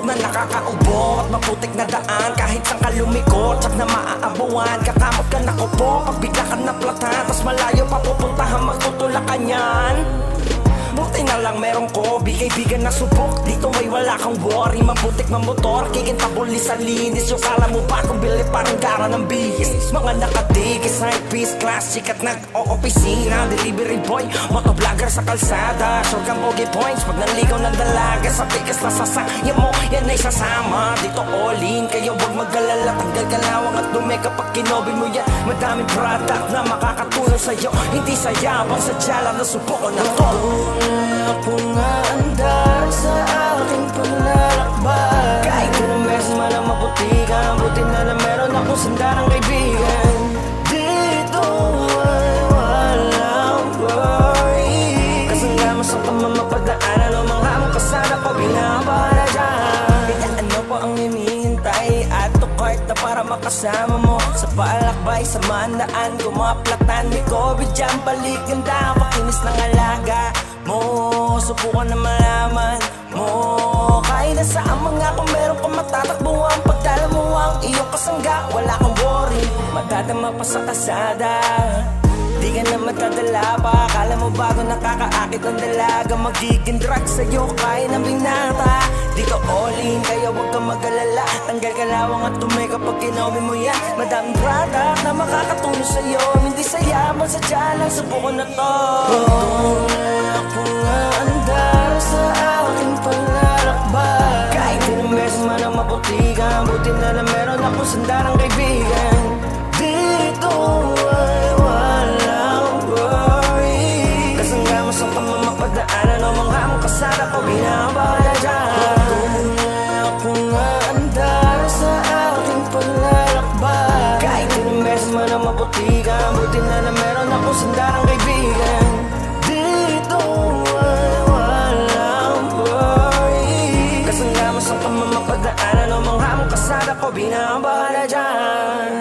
na nakakaubo at maputik na daan. Kahit saan ka lumikot, tsak na maaabuan. Kakamot ka na kupo, pag bigla ka naplatan. Mas malayo pa pupuntahan, magtutulak ka niyan. Buti na lang meron ko, bigay-bigan na subok. Dito ay wala kang worry, mabutik mamotor. Kikintabuli sa linis, yung kala mo ba kung bili parang gara ng bihis. Mga nakatigis, side piece, class, sikat nag-o-opisina. Delivery boy, motovlogger sa kalsada. Sure kang bogey points, pag nanligaw ng dalaga. Sa tikas na sasakyan mo, yan ay sasama. Dito all in, kaya huwag mag-alala. Tanggal kalawang at dumi kapag kinobin mo yan. Madaming product na makakatulong sa'yo. Hindi sayabang, sadya lang na subukan na to. Ako nga andar sa aking paglalakbay. Kahit ilang beses man ang maputikan, buti na lang meron akong sandarang kaibigan. Dito ay walang worry. Kasama sa pamamapadaanan o mga mong kasana ko binabara dyan. Kaya ano pa ang hinihintay? Add to cart na para makasama mo sa palakbay, sa mandaan, kumaplatan. May COVID dyan, balikanda, pakinis ng alaga mo. Subukan na malaman mo. Kahit na saan mga kung meron kang matatakbuhan, pagdala mo ang iyong kasangga, wala kang worry, madadama pa sa kasada. Di ka na matadala pa, akala mo bago nakakaakit ng dalaga. Magiging drug sa'yo, kaya ng binata. Dito all in, kaya huwag kang mag-alala. Tanggal kalawang at tumay kapag kinawin mo yan. Madaming product na makakatulong sa'yo. Hindi sayabang, sadya lang, subukan na to. Ako nga andar sa aking paglalakbay. Kahit ilang beses man ang maputikan, buti na lang meron akong sandarang kaibigan. Dito ay walang worry. Kasama sa pamamapadaanan o mga mong kasada ko binabala dyan. Ako nga andar sa aking paglalakbay. Kahit ilang beses man ang maputikan, buti na lang meron akong sandarang kaibigan. Dito ay walang worry. Kasama sa pamamapadaanan o mga mong kasada ko binabala dyan.